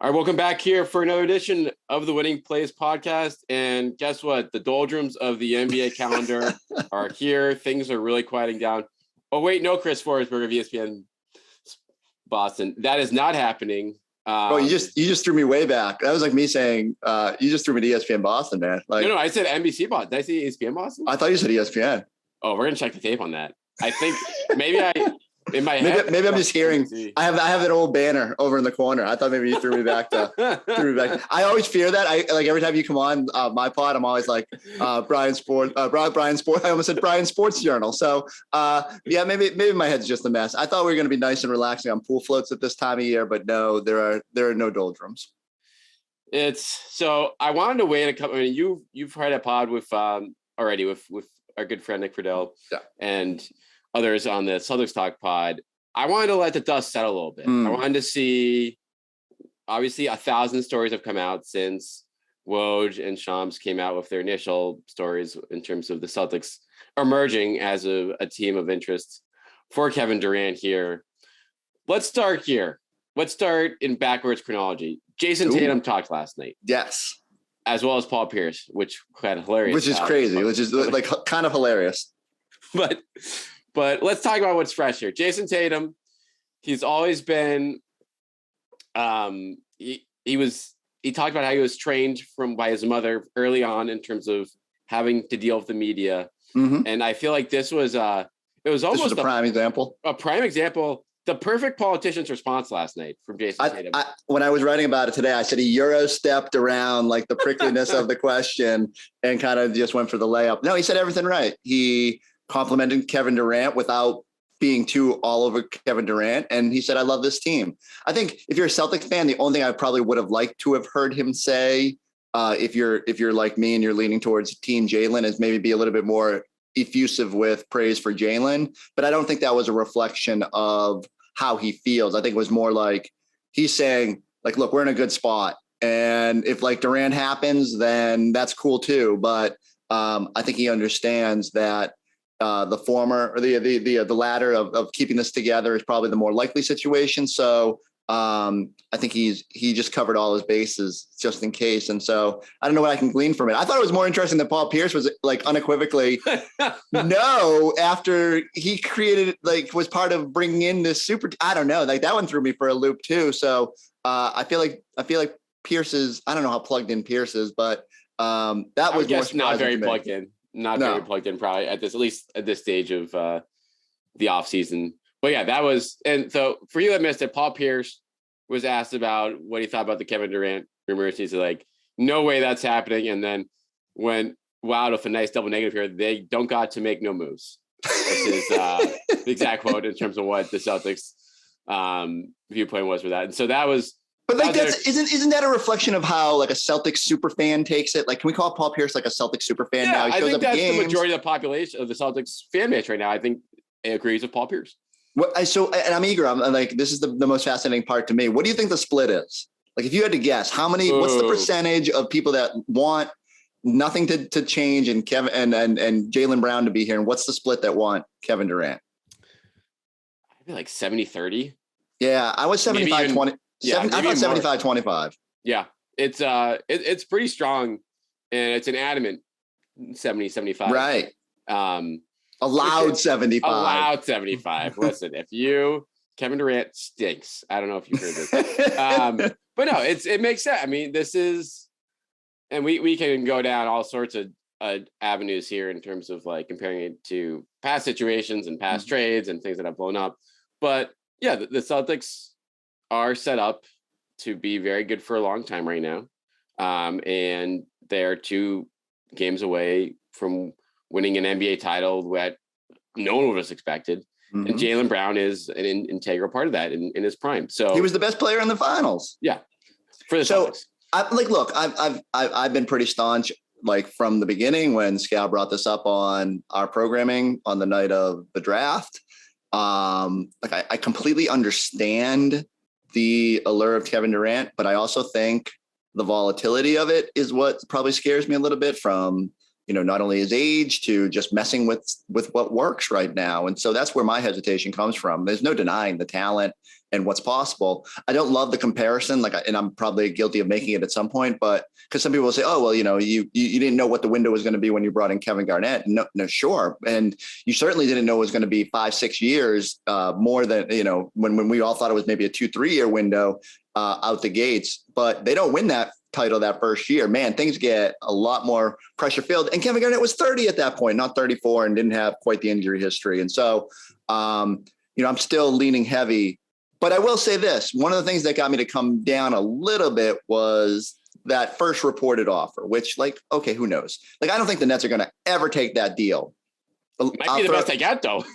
All right, welcome back here for another edition of the Winning Plays podcast. And guess what? The doldrums of the NBA calendar are here. Things are really quieting down. Oh, wait, no, Chris Forsberg of ESPN Boston. That is not happening. You just threw me way back. That was like me saying, you just threw me to ESPN Boston, man. Like, no, I said NBC Boston. Did I say ESPN Boston? I thought you said ESPN. Oh, we're going to check the tape on that. I think in my head. Maybe I'm just hearing. I have an old banner over in the corner. I thought maybe you threw me back. I always fear that. Every time you come on my pod, I'm always like Brian Sport. I almost said Brian Sports Journal. So maybe my head's just a mess. I thought we were going to be nice and relaxing on pool floats at this time of year, but no, there are no doldrums. So I wanted to wait a couple. I mean, you've heard a pod with already with our good friend Nick Friedel and others on the Celtics Talk pod. I wanted to let the dust settle a little bit. I wanted to see, obviously 1,000 stories have come out since Woj and Shams came out with their initial stories in terms of the Celtics emerging as a team of interest for Kevin Durant here. Let's start here. Let's start in backwards chronology. Jayson Tatum talked last night. Yes. As well as Paul Pierce, which had hilarious. Which is crazy, which is like kind of hilarious. But let's talk about what's fresh here. Jayson Tatum, he's always been, he talked about how he was trained by his mother early on in terms of having to deal with the media. Mm-hmm. And I feel like this was almost a prime example. A prime example. The perfect politician's response last night from Jayson Tatum. When I was writing about it today, I said he Euro stepped around like the prickliness of the question and kind of just went for the layup. No, he said everything right. He complimented Kevin Durant without being too all over Kevin Durant. And he said, I love this team. I think if you're a Celtics fan, the only thing I probably would have liked to have heard him say, if you're like me and you're leaning towards Team Jaylen, is maybe be a little bit more effusive with praise for Jaylen. But I don't think that was a reflection of how he feels. I think it was more like he's saying, like, look, we're in a good spot. And if like Durant happens, then that's cool too. But I think he understands that the former or the latter of keeping this together is probably the more likely situation. So I think he just covered all his bases just in case. And so I don't know what I can glean from it. I thought it was more interesting that Paul Pierce was like unequivocally no after he created, like, was part of bringing in this super. I don't know, like that one threw me for a loop too. So I feel like Pierce is, I don't know how plugged in Pierce is, but that was not very plugged in. Very plugged in probably at least at this stage of the off season. But yeah, that was, and so for you that missed it, Paul Pierce was asked about what he thought about the Kevin Durant rumors. He's like, no way that's happening. And then went wild with a nice double negative here. They don't got to make no moves. This is the exact quote in terms of what the Celtics viewpoint was for that. And so that was. But like isn't that a reflection of how like a Celtics super fan takes it? Like, can we call Paul Pierce like a Celtics super fan now? I think that's the majority of the population of the Celtics fan base right now. I think it agrees with Paul Pierce. And I'm eager. I'm like, this is the most fascinating part to me. What do you think the split is? Like, if you had to guess, what's the percentage of people that want nothing to change and Kevin and Jaylen Brown to be here? And what's the split that want Kevin Durant? I'd be like 70-30. Yeah, I was 75-20. Yeah, I thought 75-25. Yeah, it's pretty strong, and it's an adamant 70-75. Right. Allowed 75. Allowed 75. Listen, Kevin Durant stinks. I don't know if you heard this. But no, it makes sense. I mean, this is, and we can go down all sorts of avenues here in terms of like comparing it to past situations and past trades and things that have blown up. But yeah, the Celtics are set up to be very good for a long time right now. And they're 2 games away from winning an NBA title that no one would have expected. Mm-hmm. And Jaylen Brown is an integral part of that in his prime. So he was the best player in the finals. Yeah. For the Celtics. I've been pretty staunch, like from the beginning when Scal brought this up on our programming on the night of the draft. I completely understand the allure of Kevin Durant, but I also think the volatility of it is what probably scares me a little bit from not only his age to just messing with what works right now. And so that's where my hesitation comes from. There's no denying the talent and what's possible. I don't love the comparison, and I'm probably guilty of making it at some point, but because some people will say, oh, well, you didn't know what the window was going to be when you brought in Kevin Garnett. No, sure. And you certainly didn't know it was going to be 5-6 years more than, when we all thought it was maybe a 2-3 year window out the gates, but they don't win that title that first year. Man, things get a lot more pressure filled. And Kevin Garnett was 30 at that point, not 34, and didn't have quite the injury history. And so, I'm still leaning heavy. But I will say this, one of the things that got me to come down a little bit was that first reported offer, which okay, who knows? I don't think the Nets are going to ever take that deal. Might be the best I got though.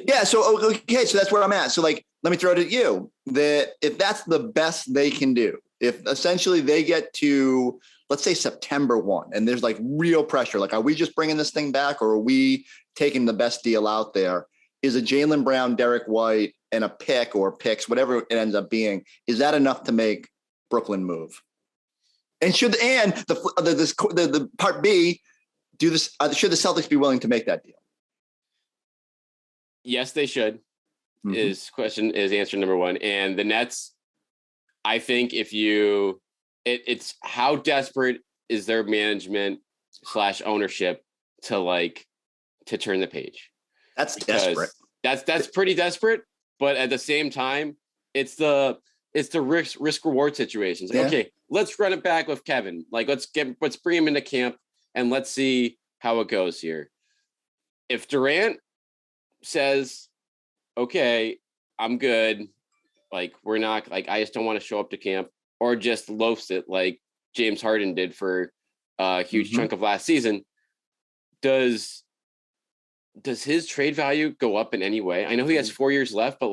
Yeah. So, okay. So that's where I'm at. So let me throw it at you that if that's the best they can do, if essentially they get to, let's say September 1 and there's real pressure, are we just bringing this thing back or are we taking the best deal out there? Is a Jaylen Brown, Derek White, and a pick or picks, whatever it ends up being, is that enough to make Brooklyn move? And the part B, should the Celtics be willing to make that deal? Yes, they should. Mm-hmm. Is answer number one. And the Nets, I think it's how desperate is their management / ownership to turn the page. That's desperate. That's pretty desperate. But at the same time, it's the risk reward situations. Yeah. Okay, let's run it back with Kevin. Let's bring him into camp and let's see how it goes here. If Durant says, okay, I'm good. We're not I just don't want to show up to camp, or just loafs it like James Harden did for a huge chunk of last season. Does his trade value go up in any way? I know he has 4 years left, but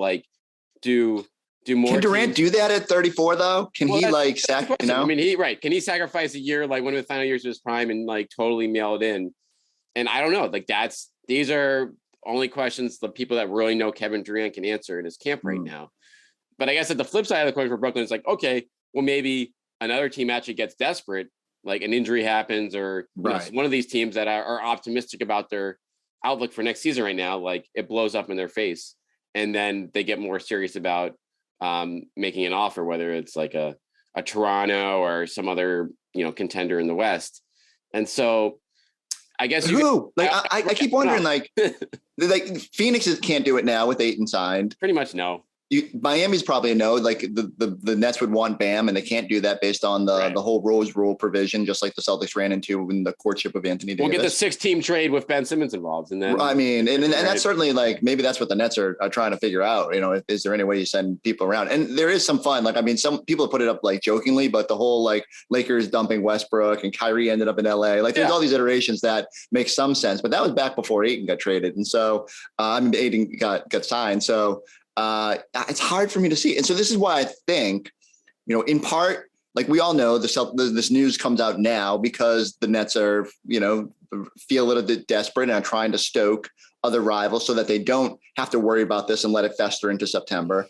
do more. Can Durant do that at 34 though? Can he I mean, can he sacrifice a year, one of the final years of his prime and totally mail it in? And I don't know, these are only questions the people that really know Kevin Durant can answer in his camp right now. But I guess at the flip side of the coin for Brooklyn, it's okay, well, maybe another team actually gets desperate, an injury happens, or one of these teams that are optimistic about their outlook for next season right now, it blows up in their face, and then they get more serious about making an offer, whether it's a Toronto or some other contender in the West. And so I guess I keep wondering Phoenix can't do it now with Ayton signed. Pretty much no. Miami's probably a no. The Nets would want Bam, and they can't do that based on the whole Rose Rule provision, just like the Celtics ran into in the courtship of Anthony Davis. We'll get the 6-team trade with Ben Simmons involved, and then and that's certainly maybe that's what the Nets are trying to figure out. Is there any way you send people around? And there is some fun. Some people put it up jokingly, but the whole Lakers dumping Westbrook and Kyrie ended up in LA. There's all these iterations that make some sense, but that was back before Ayton got traded, and so Ayton got signed. So. It's hard for me to see. And so this is why I think, in part, we all know this news comes out now because the Nets are, feel a little bit desperate and are trying to stoke other rivals so that they don't have to worry about this and let it fester into September.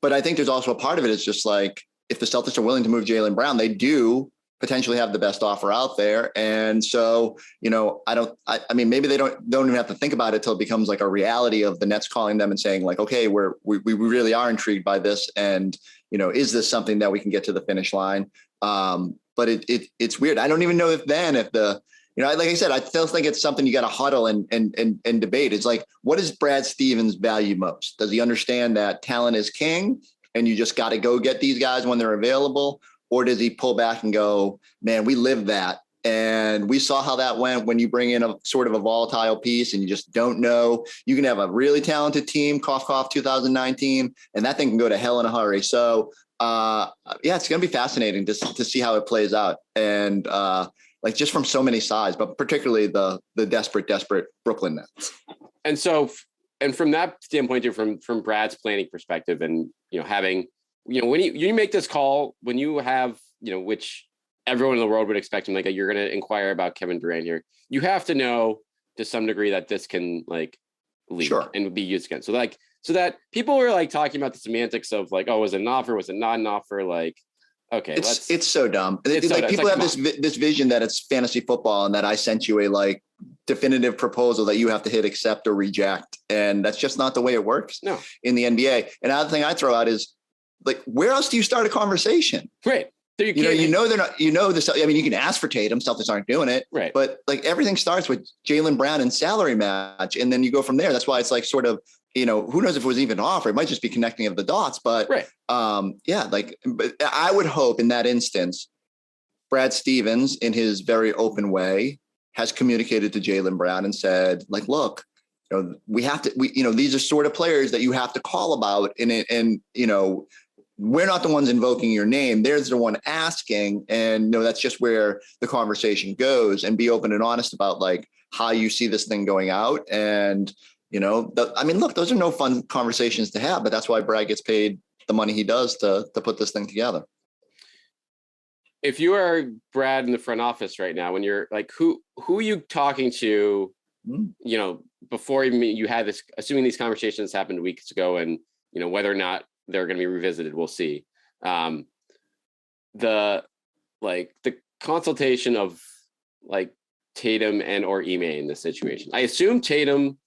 But I think there's also a part of it is just if the Celtics are willing to move Jaylen Brown, they do potentially have the best offer out there. And so, I mean, maybe they don't even have to think about it till it becomes a reality of the Nets calling them and saying okay, we really are intrigued by this. And, is this something that we can get to the finish line? But it's weird. I don't even know if like I said, I still think it's something you got to huddle and debate. It's what does Brad Stevens value most? Does he understand that talent is king and you just got to go get these guys when they're available? Or does he pull back and go, man, we lived that. And we saw how that went when you bring in a sort of a volatile piece and you just don't know. You can have a really talented team, cough, 2019, and that thing can go to hell in a hurry. So, it's going to be fascinating to see how it plays out. And just from so many sides, but particularly the desperate Brooklyn Nets. And so, and from that standpoint, too, from Brad's planning perspective and, having, when you make this call, when you have, which everyone in the world would expect him, you're going to inquire about Kevin Durant here, you have to know to some degree that this can leak and be used again. So that people were talking about the semantics of oh, was it an offer? Was it not an offer? Okay, it's so dumb. People have this vision that it's fantasy football and that I sent you a definitive proposal that you have to hit accept or reject. And that's just not the way it works in the NBA. Another thing I throw out is like, where else do you start a conversation? Right. They're not, this, I mean, you can ask for Tatum, Celtics aren't doing it, right? But like everything starts with Jaylen Brown and salary match. And then you go from there. That's why it's like sort of, who knows if it was even an offer, it might just be connecting of the dots, but but I would hope in that instance, Brad Stevens in his very open way has communicated to Jaylen Brown and said like, look, we have to, these are sort of players that you have to call about and we're not the ones invoking your name. There's the one asking. And that's just where the conversation goes, and be open and honest about like how you see this thing going out. And, look, those are no fun conversations to have, but that's why Brad gets paid the money he does to put this thing together. If you are Brad in the front office right now, when you're like, who are you talking to, before even you had this, assuming these conversations happened weeks ago and, whether or not they're going to be revisited, we'll see. The consultation of like Tatum and or Ime in this situation. I assume Tatum,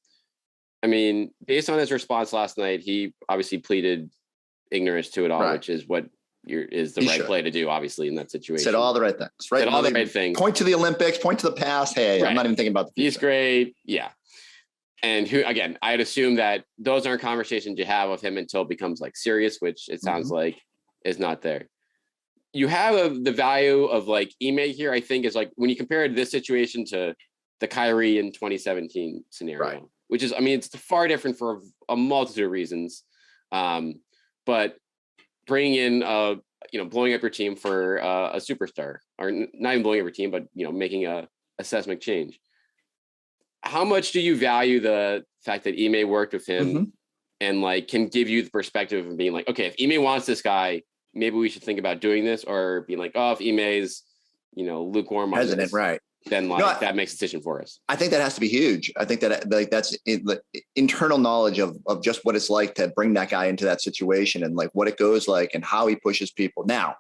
based on his response last night, he obviously pleaded ignorance to it all, which is what is the right play to do, obviously, in that situation. Said all the right things. Right. Said all the right things. Point to the Olympics, point to the past. Hey, I'm not even thinking about the future. He's great. Yeah. And I'd assume that those aren't conversations you have with him until it becomes like serious, which it sounds like is not there. You have the value of like Ime here, I think, is like when you compare this situation to the Kyrie in 2017 scenario, which is, it's far different for a multitude of reasons. But bringing in, blowing up your team for a superstar, or not even blowing up your team, but, making a seismic change. How much do you value the fact that Ime worked with him and like can give you the perspective of being like, okay, if Ime wants this guy, maybe we should think about doing this, or being like, oh, if Ime's, lukewarm, hesitant, right? Then that makes a decision for us. I think that has to be huge. I think that like that's internal knowledge of just what it's like to bring that guy into that situation and like what it goes like and how he pushes people. Now,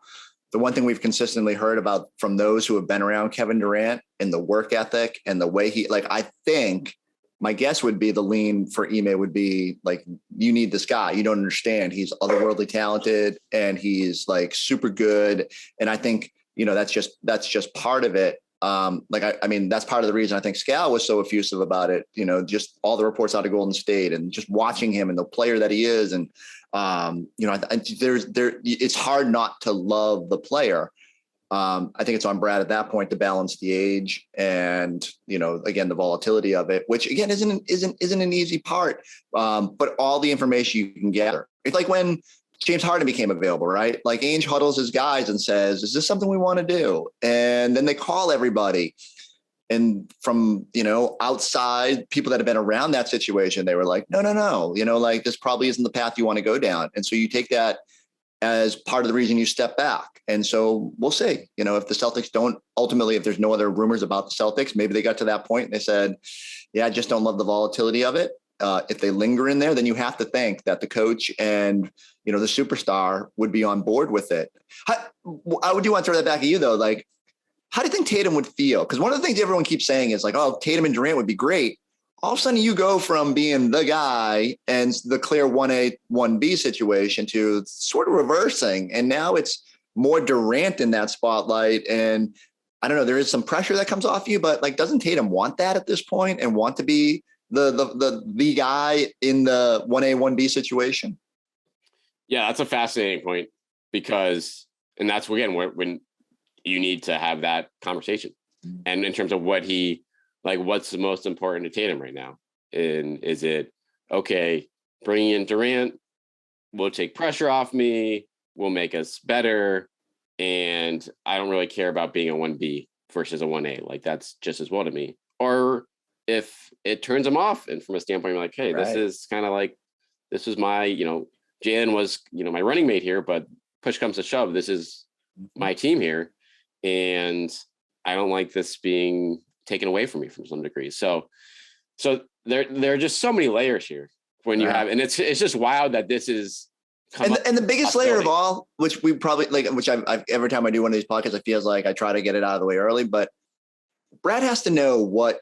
the one thing we've consistently heard about from those who have been around Kevin Durant and the work ethic and the way he, like, I think my guess would be the lean for Ime would be like, you need this guy. You don't understand. He's otherworldly talented and he's like super good. And I think, that's just part of it. That's part of the reason I think Scal was so effusive about it, just all the reports out of Golden State and just watching him and the player that he is. And, it's hard not to love the player. I think it's on Brad at that point to balance the age and, again, the volatility of it, which again, isn't an easy part. But all the information you can gather. It's like when James Harden became available, right? Like Ainge huddles his guys and says, is this something we want to do? And then they call everybody. And from, outside people that have been around that situation, they were like, no, like this probably isn't the path you want to go down. And so you take that as part of the reason you step back. And so we'll see, if the Celtics don't ultimately, if there's no other rumors about the Celtics, maybe they got to that point and they said, yeah, I just don't love the volatility of it. If they linger in there, then you have to think that the coach and, the superstar would be on board with it. I would want to throw that back at you though. Like, how do you think Tatum would feel? Because one of the things everyone keeps saying is like, oh, Tatum and Durant would be great. All of a sudden you go from being the guy and the clear 1A, 1B situation to sort of reversing. And now it's more Durant in that spotlight. And I don't know, there is some pressure that comes off you, but like, doesn't Tatum want that at this point and want to be the guy in the 1A, 1B situation? Yeah, that's a fascinating point because, and that's again, when you need to have that conversation. And in terms of what's the most important to Tatum right now? And is it, okay, bringing in Durant will take pressure off me, will make us better. And I don't really care about being a 1B versus a 1A. Like that's just as well to me. Or if it turns him off and from a standpoint, you're like, hey, this is kind of like, this is my, Jaylen was, my running mate here, but push comes to shove. This is my team here. And I don't like this being taken away from me from some degree. So there are just so many layers here when you have, and it's just wild that this is. And the biggest layer of all, which we probably which I've every time I do one of these podcasts, I feel like I try to get it out of the way early, but Brad has to know what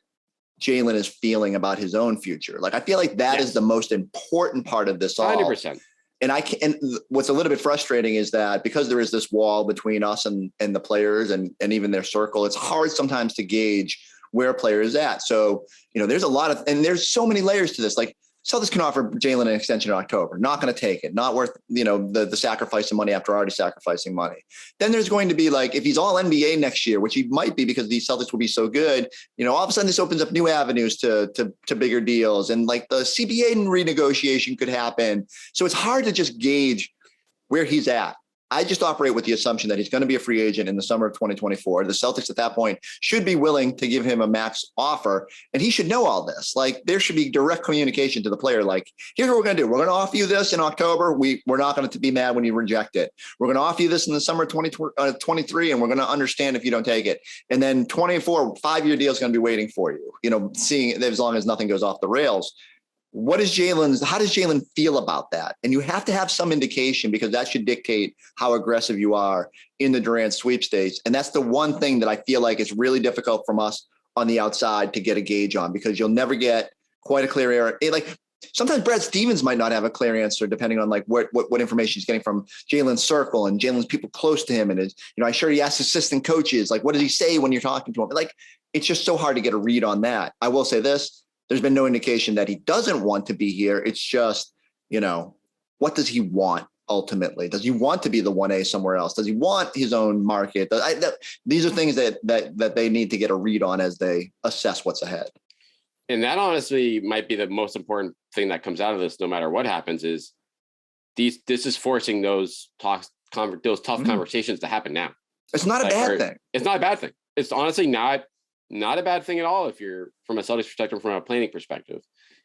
Jaylen is feeling about his own future. Like, I feel like that is the most important part of this all. 100%. And what's a little bit frustrating is that because there is this wall between us and the players and even their circle, it's hard sometimes to gauge where a player is at. So, there's there's so many layers to this. Like, Celtics can offer Jaylen an extension in October. Not going to take it. Not worth, the sacrifice of money after already sacrificing money. Then there's going to be like, if he's all NBA next year, which he might be because these Celtics will be so good, all of a sudden this opens up new avenues to bigger deals. And like the CBA renegotiation could happen. So it's hard to just gauge where he's at. I just operate with the assumption that he's going to be a free agent in the summer of 2024. The Celtics at that point should be willing to give him a max offer, and he should know all this. Like, there should be direct communication to the player. Like, here's what we're going to do. We're going to offer you this in October. We're not going to be mad when you reject it. We're going to offer you this in the summer of 2023, and we're going to understand if you don't take it. And then 24, 5-year deal is going to be waiting for you, seeing as long as nothing goes off the rails. How does Jaylen feel about that? And you have to have some indication, because that should dictate how aggressive you are in the Durant sweepstakes. And that's the one thing that I feel like is really difficult from us on the outside to get a gauge on, because you'll never get quite a clear answer. Like, sometimes Brad Stevens might not have a clear answer depending on like what information he's getting from Jaylen's circle and Jaylen's people close to him. And I'm sure he asks assistant coaches, like, what does he say when you're talking to him? Like, it's just so hard to get a read on that. I will say this. There's been no indication that he doesn't want to be here. It's just, what does he want ultimately? Does he want to be the 1A somewhere else? Does he want his own market? These are things that they need to get a read on as they assess what's ahead. And that honestly might be the most important thing that comes out of this, no matter what happens, is this is forcing those tough conversations to happen now. It's not a bad thing. It's not a bad thing. It's honestly not a bad thing at all if you're from a Celtics perspective, from a planning perspective.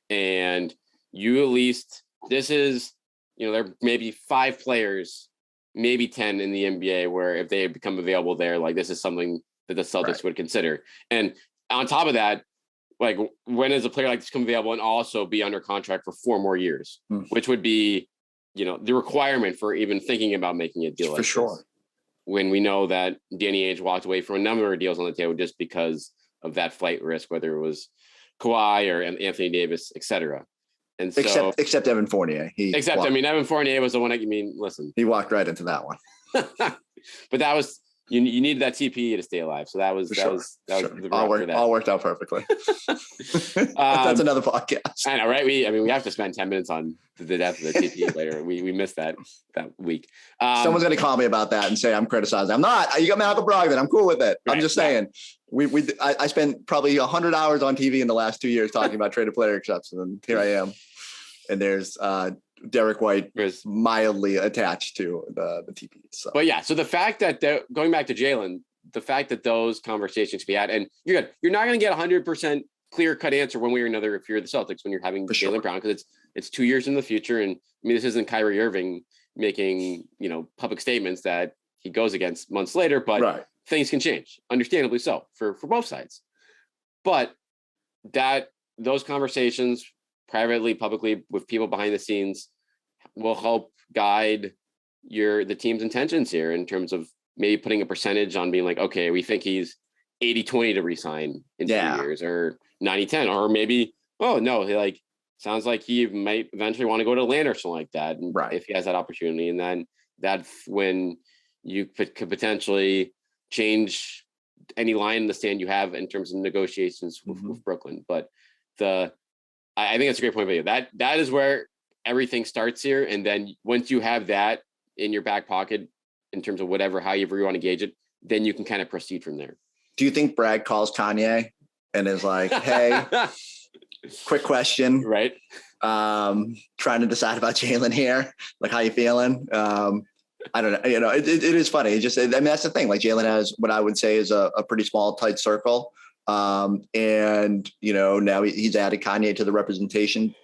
And you at least, this is, there may be 5 players, maybe 10 in the NBA where if they become available there, like, this is something that the Celtics would consider. And on top of that, like, when does a player like this come available and also be under contract for 4 more years, which would be, the requirement for even thinking about making a deal like for sure. This. When we know that Danny Ainge walked away from a number of deals on the table just because of that flight risk, whether it was Kawhi or Anthony Davis, et cetera. And so, except Evan Fournier. Evan Fournier was the one. Listen, he walked right into that one. But that was you needed that TPE to stay alive. So that was the all worked out perfectly. That's another podcast. I know, right? We have to spend 10 minutes on the death of the TPE later. We missed that week. Someone's going to call me about that and say I'm criticizing. I'm not. You got Malcolm Brogdon. I'm cool with it. Right. I'm just saying. I spent probably 100 hours on TV in the last 2 years talking about traded player exceptions, and here I am. And there's Derek White is mildly attached to the TP. So. But yeah, so the fact that going back to Jaylen, the fact that those conversations be had, and you're not going to get 100% clear cut answer one way or another if you're the Celtics when you're having Jaylen Brown, because it's 2 years in the future. And this isn't Kyrie Irving making, public statements that he goes against months later, but things can change, understandably so for both sides. But those conversations privately, publicly, with people behind the scenes will help guide the team's intentions here in terms of maybe putting a percentage on being like, okay, we think he's 80-20 to resign in 2 years, or 90-10, or maybe, oh no, sounds like he might eventually want to go to Atlanta or something like that. And if he has that opportunity, and then that's when you could potentially change any line in the sand you have in terms of negotiations with Brooklyn. But I think that's a great point of view. That is where everything starts here. And then once you have that in your back pocket in terms of however you want to gauge it, then you can kind of proceed from there. Do you think Brad calls Kanye and is like, hey, quick question. Right. Trying to decide about Jaylen here. Like, how you feeling? I don't know. It is funny. That's the thing. Like, Jaylen has what I would say is a pretty small, tight circle. And now he's added Kanye to the representation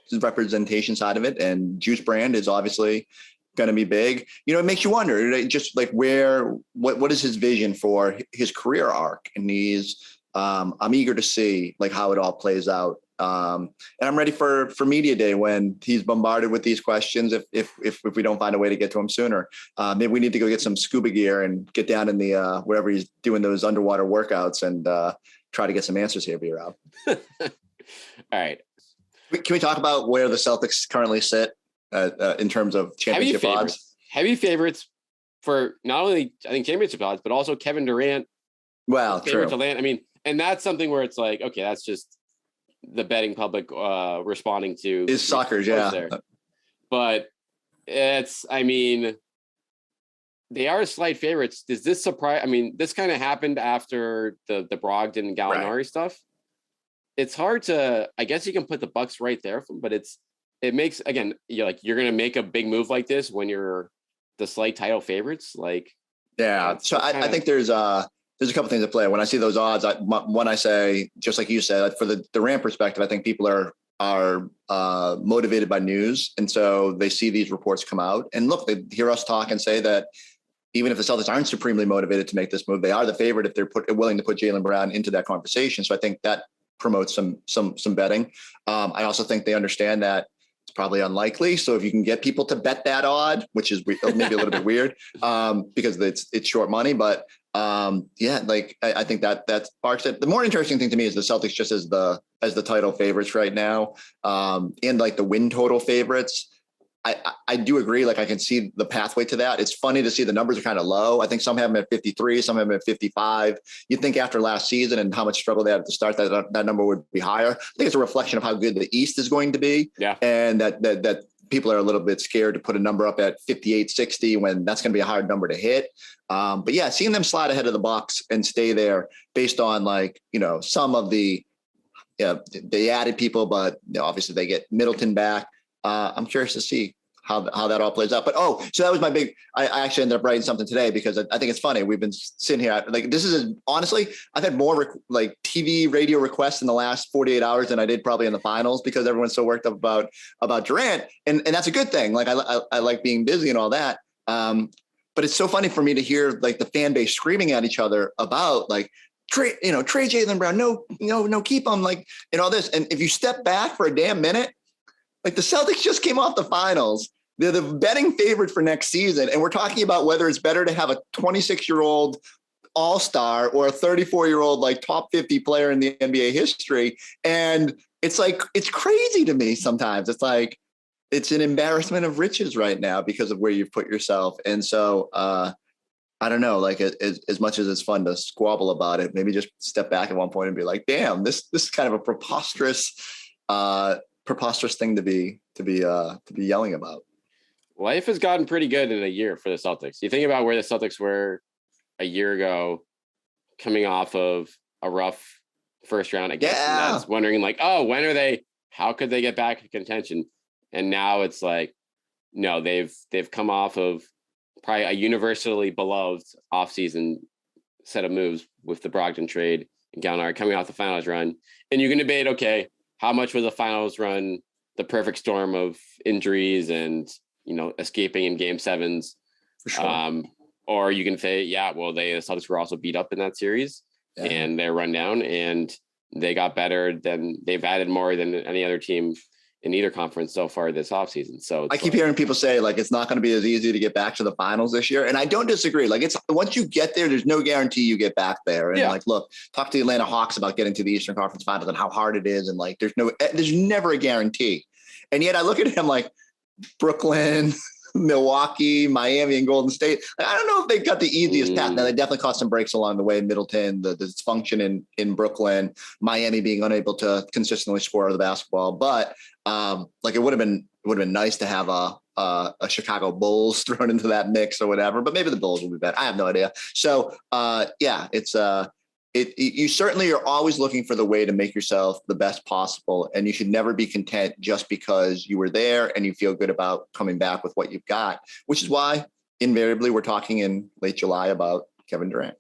side of it, and Juice Brand is obviously going to be big. It makes you wonder just like what is his vision for his career arc, and I'm eager to see like how it all plays out. And I'm ready for media day when he's bombarded with these questions. If we don't find a way to get to him sooner, maybe we need to go get some scuba gear and get down in the wherever he's doing those underwater workouts and try to get some answers here, B-Rob. All right. Can we talk about where the Celtics currently sit in terms of championship odds? Heavy favorites for not only, I think, championship odds, but also Kevin Durant. Well, favorite true. to land. I mean, and that's something where it's like, okay, that's just the betting public responding to is suckers, yeah. There. But it's, I mean, they are slight favorites. Does this surprise? I mean, this kind of happened after the Brogdon Gallinari stuff. It's hard to, I guess you can put the Bucks right there, but it makes, again, you're going to make a big move like this when you're the slight title favorites. Like, yeah. So I think there's a couple things at play. When I see those odds, I say, just like you said, for the Durant perspective, I think people are motivated by news. And so they see these reports come out and look, they hear us talk and say that even if the Celtics aren't supremely motivated to make this move, they are the favorite if they're willing to put Jaylen Brown into that conversation. So I think that promotes some betting. I also think they understand that it's probably unlikely. So if you can get people to bet that odd, which is maybe a little bit weird because it's short money, but yeah, like I think that sparks it. The more interesting thing to me is the Celtics just as the title favorites right now, and like the win total favorites. I do agree. Like I can see the pathway to that. It's funny to see the numbers are kind of low. I think some have them at 53, some have them at 55. You'd think after last season and how much struggle they had at the start that number would be higher. I think it's a reflection of how good the East is going to be. Yeah. And that people are a little bit scared to put a number up at 58, 60 when that's going to be a hard number to hit. But yeah, seeing them slide ahead of the Bucks and stay there based on like, some of they added people, but obviously they get Middleton back. I'm curious to see how that all plays out. But so that was my big. I actually ended up writing something today because I think it's funny. We've been sitting here like this is honestly. I've had more like TV, radio requests in the last 48 hours than I did probably in the finals because everyone's so worked up about Durant, and that's a good thing. Like I like being busy and all that. But it's so funny for me to hear like the fan base screaming at each other about like. Trade Jaylen Brown. No, keep him like and all this. And if you step back for a damn minute. Like the Celtics just came off the finals. They're the betting favorite for next season. And we're talking about whether it's better to have a 26-year-old all-star or a 34-year-old like top 50 player in the NBA history. And it's like, it's crazy to me sometimes. It's like, it's an embarrassment of riches right now because of where you've put yourself. And so I don't know, like as much as it's fun to squabble about it, maybe just step back at one point and be like, damn, this is kind of a preposterous thing to be yelling about. Life has gotten pretty good in a year for the Celtics. You think about where the Celtics were a year ago, coming off of a rough first round against the Nets, wondering like, how could they get back to contention? And now it's like, no, they've come off of probably a universally beloved offseason set of moves with the Brogdon trade and Gallinari coming off the finals run. And you can debate, okay, how much was the finals run the perfect storm of injuries and, escaping in game sevens? For sure. Or you can say, the Celtics were also beat up in that series and they're run down and they got better than they've added more than any other team in either conference so far this offseason. So I keep hearing people say like, it's not going to be as easy to get back to the finals this year. And I don't disagree. Like once you get there, there's no guarantee you get back there. And like, look, talk to the Atlanta Hawks about getting to the Eastern Conference Finals and how hard it is. And like, there's never a guarantee. And yet I look at him like Brooklyn, Milwaukee, Miami, and Golden State. I don't know if they got the easiest path. Now they definitely caught some breaks along the way. Middleton, the dysfunction in Brooklyn, Miami being unable to consistently score the basketball. But like it would have been nice to have a Chicago Bulls thrown into that mix or whatever. But maybe the Bulls will be better. I have no idea. So it's you certainly are always looking for the way to make yourself the best possible. And you should never be content just because you were there and you feel good about coming back with what you've got, which is why invariably we're talking in late July about Kevin Durant.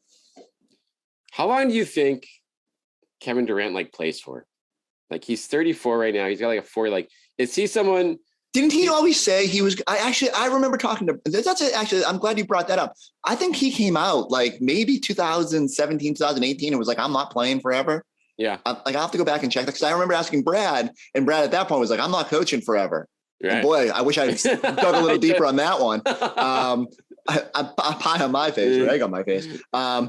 How long do you think Kevin Durant plays for? Like he's 34 right now. He's got like a 4, is he someone? Didn't he always say he was? I remember talking to. That's it. Actually, I'm glad you brought that up. I think he came out like maybe 2017, 2018, and was like, "I'm not playing forever." Yeah. I'll have to go back and check that because I remember asking Brad, and Brad at that point was like, "I'm not coaching forever." Right. And boy, I wish I had dug a little deeper on that one. Pie on my face, or egg on my face. I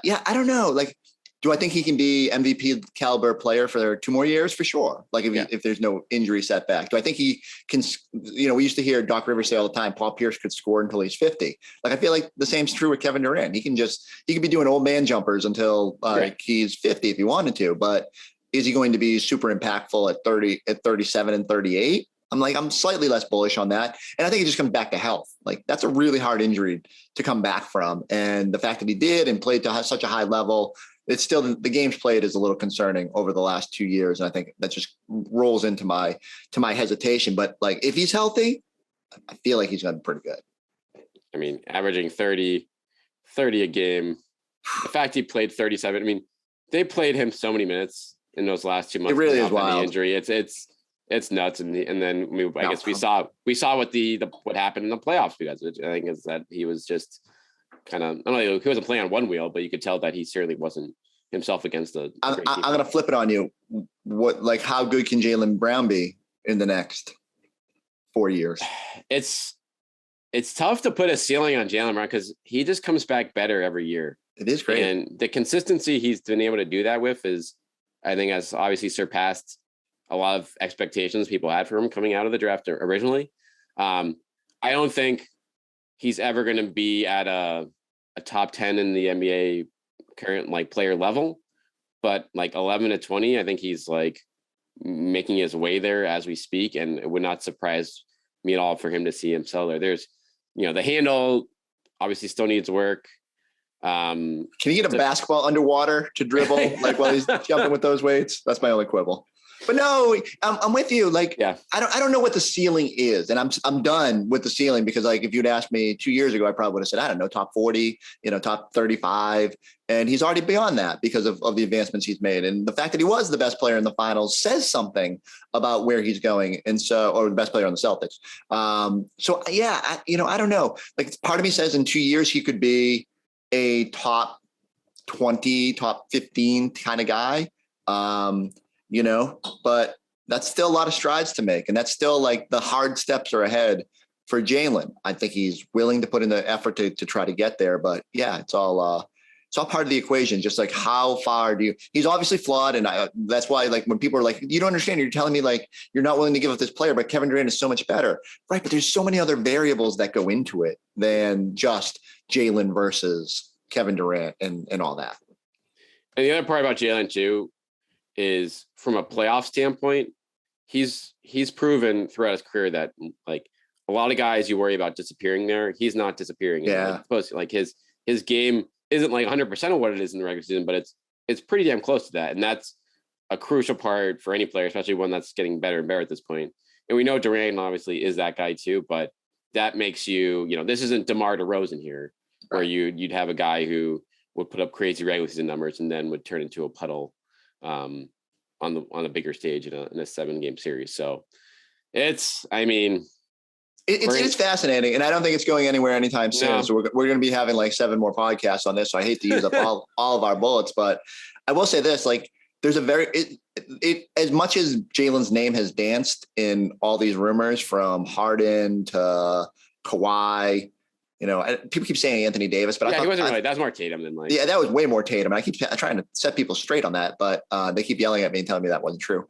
don't know. Like Do I think he can be MVP caliber player for 2 more years? For sure. Like if there's no injury setback. Do I think he can, we used to hear Doc Rivers say all the time, Paul Pierce could score until he's 50. Like, I feel like the same's true with Kevin Durant. He can be doing old man jumpers until he's 50 if he wanted to, but is he going to be super impactful at 37 and 38? I'm slightly less bullish on that. And I think it just comes back to health. Like, that's a really hard injury to come back from. And the fact that he did and played to such a high level, it's still, the games played is a little concerning over the last 2 years. And I think that just rolls into my hesitation. But like, if he's healthy, I feel like he's going to be pretty good. I mean, averaging 30 a game. The fact he played 37, I mean, they played him so many minutes in those last 2 months. It really is wild. The injury. It's nuts. And then I guess we saw what happened in the playoffs, because which I think is that he was just kind of, I don't know, he wasn't playing on one wheel, but you could tell that he certainly wasn't himself against the. I'm going to flip it on you. How good can Jaylen Brown be in the next 4 years? It's tough to put a ceiling on Jaylen Brown because he just comes back better every year. It is great. And the consistency he's been able to do that with is, I think, has obviously surpassed a lot of expectations people had for him coming out of the draft originally. I don't think he's ever going to be at a top 10 in the NBA current player level, but 11 to 20, I think he's making his way there as we speak. And it would not surprise me at all for him to see him sell there. There's, the handle obviously still needs work. Can he get a basketball underwater to dribble while he's jumping with those weights? That's my only quibble. But no, I'm with you. I don't know what the ceiling is, and I'm done with the ceiling because if you'd asked me 2 years ago, I probably would have said, I don't know, top 40, top 35, and he's already beyond that because of the advancements he's made, and the fact that he was the best player in the finals says something about where he's going, or the best player on the Celtics. I don't know. Part of me says in 2 years he could be a top 20, top 15 kind of guy. But that's still a lot of strides to make. And that's still the hard steps are ahead for Jaylen. I think he's willing to put in the effort to try to get there. But yeah, it's all part of the equation. Just how far he's obviously flawed. And that's why when people are you don't understand, you're telling me you're not willing to give up this player, but Kevin Durant is so much better. Right. But there's so many other variables that go into it than just Jaylen versus Kevin Durant and all that. And the other part about Jaylen too, is from a playoff standpoint, he's proven throughout his career that a lot of guys you worry about disappearing there, he's not disappearing. Yeah. His game isn't 100% of what it is in the regular season, but it's pretty damn close to that. And that's a crucial part for any player, especially one that's getting better and better at this point. And we know Durant obviously is that guy too, but that makes you, this isn't DeMar DeRozan here, where you'd have a guy who would put up crazy regular season numbers and then would turn into a puddle on a bigger stage in a 7-game series. So it's fascinating, and I don't think it's going anywhere anytime soon. No. So we're going to be having 7 more podcasts on this. So I hate to use up all of our bullets, but I will say this: there's as much as Jaylen's name has danced in all these rumors from Harden to Kawhi. People keep saying Anthony Davis, but he wasn't really. That's more Tatum than Yeah, that was way more Tatum. And I keep trying to set people straight on that, but they keep yelling at me and telling me that wasn't true.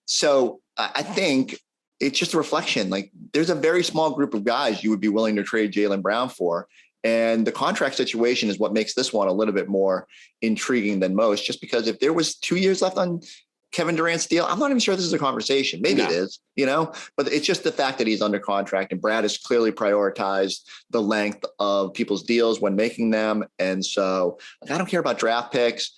So I think it's just a reflection. There's a very small group of guys you would be willing to trade Jaylen Brown for. And the contract situation is what makes this one a little bit more intriguing than most, just because if there was 2 years left on Kevin Durant's deal, I'm not even sure this is a conversation. Maybe it is, but it's just the fact that he's under contract, and Brad has clearly prioritized the length of people's deals when making them. And so I don't care about draft picks.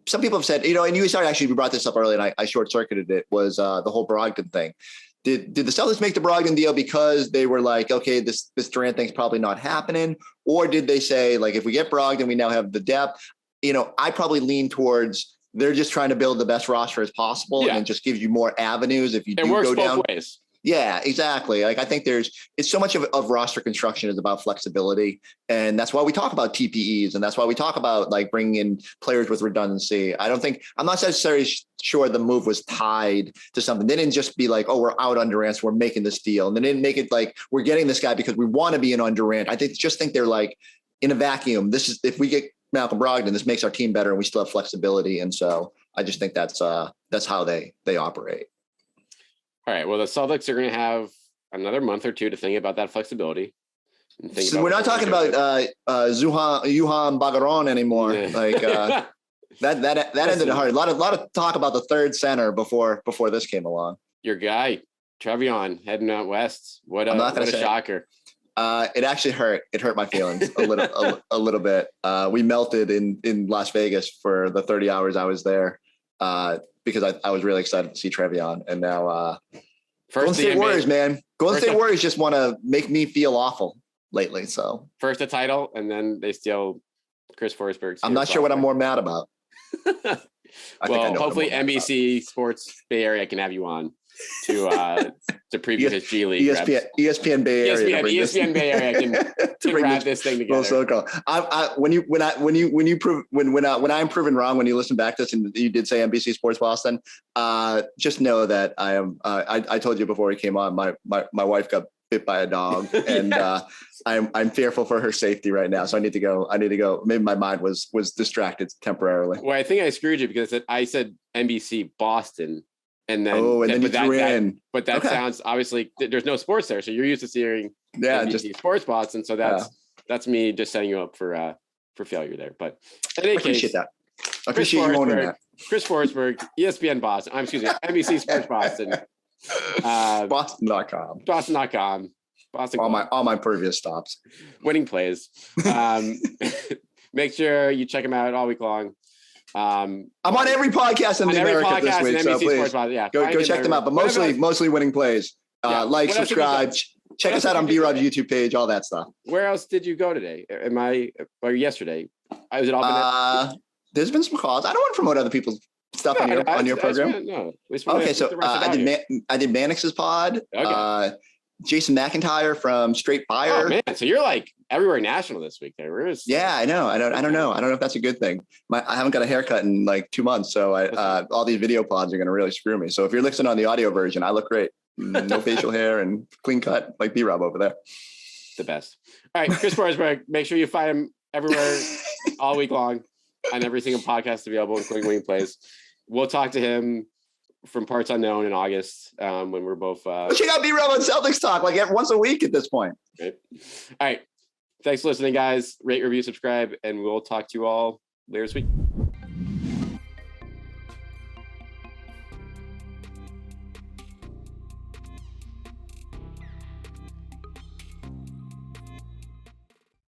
Some people have said, and you started we brought this up earlier and I short circuited it, was the whole Brogdon thing. Did the Celtics make the Brogdon deal because they were okay, this Durant thing's probably not happening? Or did they say if we get Brogdon, we now have the depth? I probably lean towards, they're just trying to build the best roster as possible, and it just gives you more avenues if you do go down. Both ways. Yeah, exactly. I think it's so much of roster construction is about flexibility, and that's why we talk about TPEs, and that's why we talk about bringing in players with redundancy. I'm not necessarily sure the move was tied to something. They didn't just be oh, we're out on Durant, so we're making this deal, and they didn't make it we're getting this guy because we want to be in on Durant. I just think they're in a vacuum. This is if we get. Malcolm Brogdon, this makes our team better and we still have flexibility. And so I just think that's how they operate. All right. Well, the Celtics are going to have another month or two to think about that flexibility. So we're not talking about Juhan Bagaron anymore. Yeah. Like that ended hard. A lot of talk about the third center before this came along. Your guy, Trevion, heading out west. What a shocker. It actually hurt. It hurt my feelings a little bit. We melted in Las Vegas for the 30 hours I was there because I was really excited to see Trevion. And now Golden State Warriors, man. Golden State Warriors just want to make me feel awful lately. So first a title, and then they steal Chris Forsberg. I'm not sure what I'm more mad about. Well, hopefully NBC Sports Bay Area can have you on to preview his G League. ESPN Bay Area. ESPN Bay Area can wrap this thing together. So when I'm proven wrong, when you listen back to this and you did say NBC Sports Boston, just know that I am. I told you before we came on, my wife got bit by a dog, and I'm fearful for her safety right now. So I need to go. Maybe my mind was distracted temporarily. Well, I think I screwed you because I said NBC Boston. And then, you threw in. But that sounds obviously there's no sports there, so you're used to seeing NBC Sports Boston. So that's me just setting you up for failure there. But in any case, that. I appreciate you owning that. Chris Forsberg, ESPN Boston. NBC Sports Boston. Boston.com. Boston.com. Boston. All my previous stops. Winning plays. Make sure you check them out all week long. I'm on every podcast in the America this week, so please go check them out. But mostly winning plays. Like, subscribe, check us out on B-Rob's YouTube page, all that stuff. Where else did you go today? Or yesterday? Was it all? There's been some calls. I don't want to promote other people's stuff on your program. Okay, so I did Mannix's pod. Okay. Jason McIntyre from Straight Fire. Oh man, so you're like everywhere national this week there. Yeah, I know. I don't know. I don't know if that's a good thing. I haven't got a haircut in like 2 months, so all these video pods are going to really screw me. So if you're listening on the audio version, I look great. No facial hair and clean cut like B-Rob over there. The best. All right, Chris Forsberg, make sure you find him everywhere all week long on every single podcast available, including Winning Plays. We'll talk to him from Parts Unknown in August when we're both check out B-Rob on Celtics Talk like once a week at this point. Right. All right, thanks for listening, guys. Rate, review, subscribe, and we'll talk to you all later this week.